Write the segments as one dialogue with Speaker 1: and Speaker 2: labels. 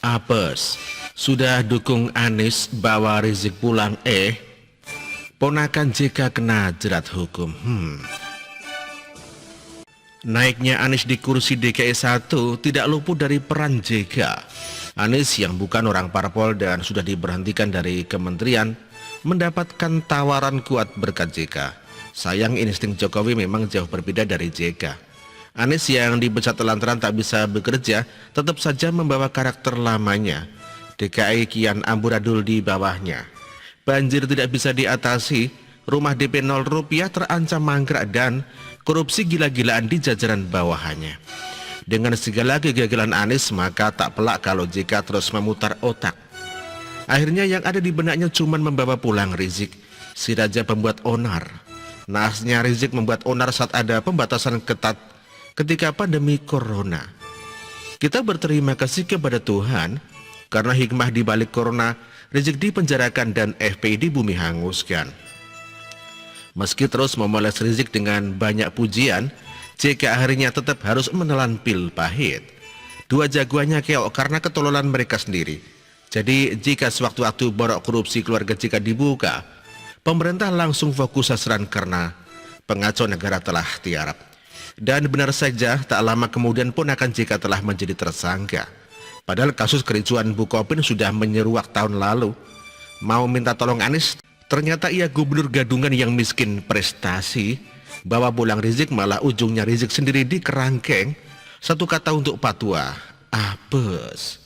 Speaker 1: Apes, sudah dukung Anies bawa Rizik pulang ponakan JK kena jerat hukum. Naiknya Anies di kursi DKI 1 tidak luput dari peran JK. Anies yang bukan orang parpol dan sudah diberhentikan dari kementerian mendapatkan tawaran kuat berkat JK. Sayang insting Jokowi memang jauh berbeda dari JK. Anies yang dipecat lantaran tak bisa bekerja tetap saja membawa karakter lamanya. DKI kian amburadul di bawahnya. Banjir tidak bisa diatasi, rumah DP 0 rupiah terancam mangkrak dan korupsi gila-gilaan di jajaran bawahannya. Dengan segala kegagalan Anies, maka tak pelak kalau JK terus memutar otak. Akhirnya yang ada di benaknya cuma membawa pulang Rizik, si raja pembuat onar. Naasnya Rizik membuat onar saat ada pembatasan ketat ketika pandemi corona. Kita berterima kasih kepada Tuhan karena hikmah di balik corona, Rizik dipenjarakan dan FPI di bumi hanguskan. Meski terus memoles Rizik dengan banyak pujian, JK akhirnya tetap harus menelan pil pahit. Dua jagoannya keok karena ketololan mereka sendiri. Jadi jika sewaktu-waktu borok korupsi keluarga JK dibuka, pemerintah langsung fokus sasaran karena pengacau negara telah tiarap. Dan benar saja tak lama kemudian ponakan JK telah menjadi tersangka. Padahal kasus kericuan Bukopin sudah menyeruak tahun lalu. Mau minta tolong Anies, ternyata ia gubernur gadungan yang miskin prestasi. Bawa pulang Rizik malah ujungnya Rizik sendiri di kerangkeng. Satu kata untuk patwa, apes.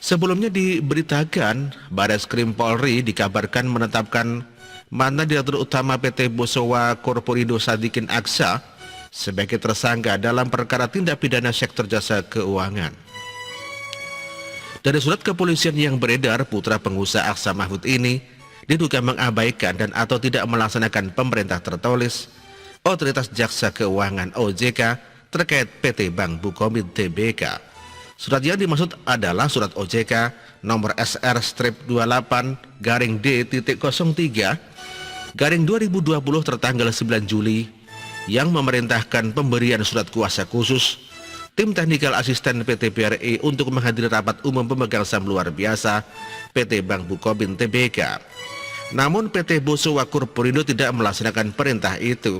Speaker 1: Sebelumnya diberitakan Barreskrim Polri dikabarkan menetapkan mantan direktur utama PT Bosowa Corporindo Sadikin Aksa sebagai tersangka dalam perkara tindak pidana sektor jasa keuangan. Dari surat kepolisian yang beredar, putra pengusaha Aksa Mahfud ini diduga mengabaikan dan atau tidak melaksanakan pemerintah tertulis Otoritas Jaksa Keuangan OJK terkait PT Bank Bukopin Tbk. Surat yang dimaksud adalah surat OJK nomor SR-28-D.03 tertanggal 9 Juli yang memerintahkan pemberian surat kuasa khusus tim teknikal asisten PT BRI untuk menghadiri rapat umum pemegang saham luar biasa PT Bank Bukopin Tbk. Namun PT Bosowa Corporindo tidak melaksanakan perintah itu.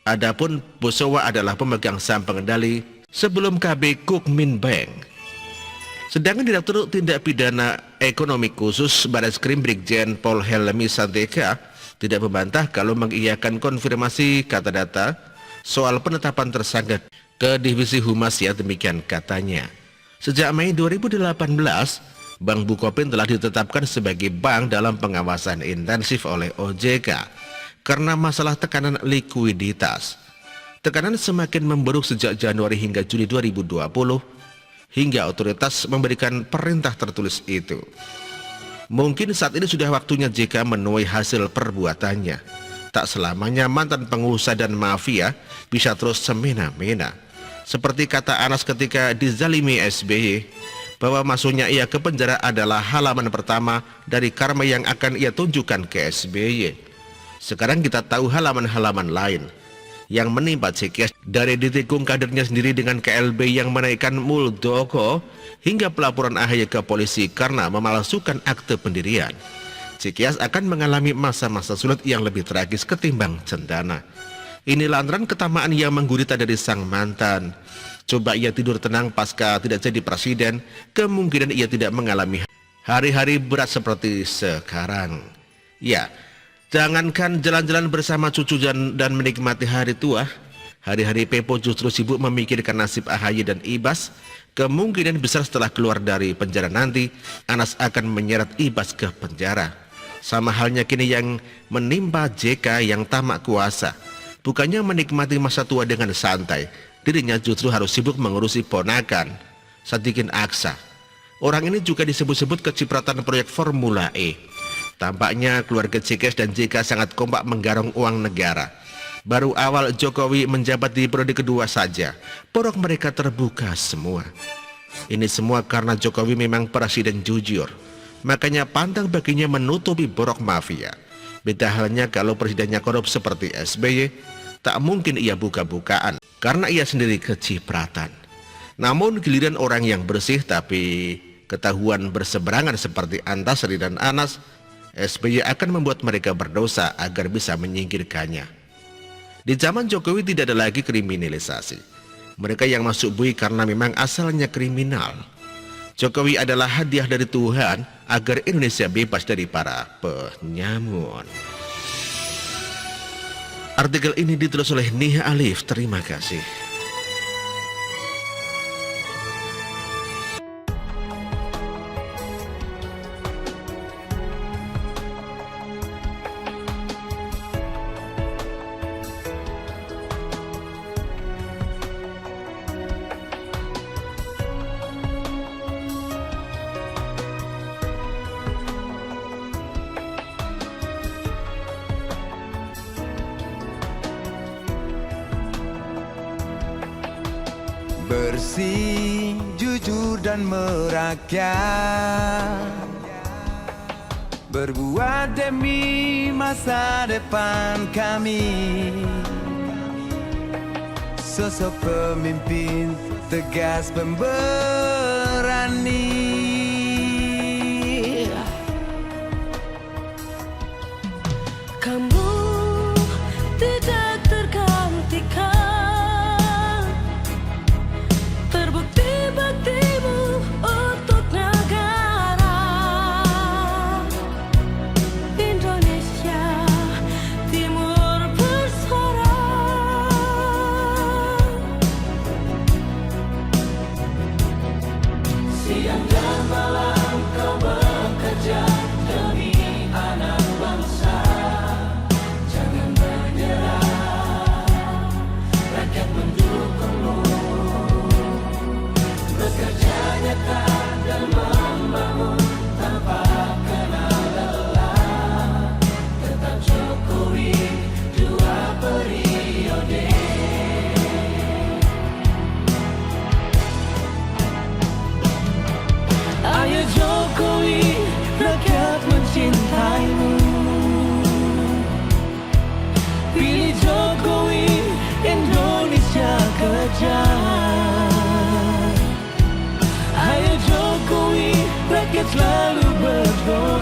Speaker 1: Adapun Bosowa adalah pemegang saham pengendali sebelum KB Kukmin Bank. Sedangkan Direktur Tindak Pidana Ekonomi Khusus Barreskrim Brigjen Pol Helmi Santeka tidak membantah kalau mengiyakan konfirmasi kata data soal penetapan tersangka ke Divisi Humas ya, demikian katanya. Sejak Mei 2018, Bank Bukopin telah ditetapkan sebagai bank dalam pengawasan intensif oleh OJK karena masalah tekanan likuiditas. Tekanan semakin memburuk sejak Januari hingga Juli 2020 hingga otoritas memberikan perintah tertulis itu. Mungkin saat ini sudah waktunya JK menuai hasil perbuatannya. Tak selamanya mantan pengusaha dan mafia bisa terus semena-mena. Seperti kata Anas ketika dizalimi SBY, bahwa masuknya ia ke penjara adalah halaman pertama dari karma yang akan ia tunjukkan ke SBY. Sekarang kita tahu halaman-halaman lain yang menimpa Cikias, dari ditikung kadernya sendiri dengan KLB yang menaikkan Muldoko hingga pelaporan AHY ke polisi karena memalsukan akte pendirian. Cikias akan mengalami masa-masa sulit yang lebih tragis ketimbang cendana. Ini lantaran ketamaan yang menggurita dari sang mantan. Coba ia tidur tenang pasca tidak jadi presiden, kemungkinan ia tidak mengalami hari-hari berat seperti sekarang. Ya, jangankan jalan-jalan bersama cucu dan menikmati hari tua, hari-hari Pepo justru sibuk memikirkan nasib AHY dan Ibas. Kemungkinan besar setelah keluar dari penjara nanti, Anas akan menyeret Ibas ke penjara. Sama halnya kini yang menimpa JK yang tamak kuasa. Bukannya menikmati masa tua dengan santai, dirinya justru harus sibuk mengurusi ponakan Sadikin Aksa. Orang ini juga disebut-sebut kecipratan proyek Formula E. Tampaknya keluarga Cikes dan JK sangat kompak menggarong uang negara. Baru awal Jokowi menjabat di periode kedua saja, borok mereka terbuka semua. Ini semua karena Jokowi memang presiden jujur. Makanya pantang baginya menutupi borok mafia. Beda halnya kalau presidennya korup seperti SBY, tak mungkin ia buka-bukaan karena ia sendiri kecipratan. Namun giliran orang yang bersih tapi ketahuan berseberangan seperti Antasari dan Anas, SBY akan membuat mereka berdosa agar bisa menyingkirkannya. Di zaman Jokowi tidak ada lagi kriminalisasi. Mereka yang masuk BUI karena memang asalnya kriminal. Jokowi adalah hadiah dari Tuhan agar Indonesia bebas dari para penyamun. Artikel ini ditulis oleh Nia Alif. Terima kasih.
Speaker 2: Bersih, jujur dan merakyat, berbuat demi masa depan kami. Sosok pemimpin tegas pemberani.
Speaker 3: Kamu tidak tergantikan, terbukti baktimu untuk negara Indonesia Timur bersuara. Siang dan malam kau bekerja demi anak bangsa. Jangan menyerah, rakyat mendukungmu. Bekerja nyata dan membangun tanpa kenal lelah. Tetap Jokowi 2 periode. Ayo Jokowi, rakyat mencintaimu. Pilih Jokowi, Indonesia kejar. Ayo Jokowi, rakyat selalu berdoa.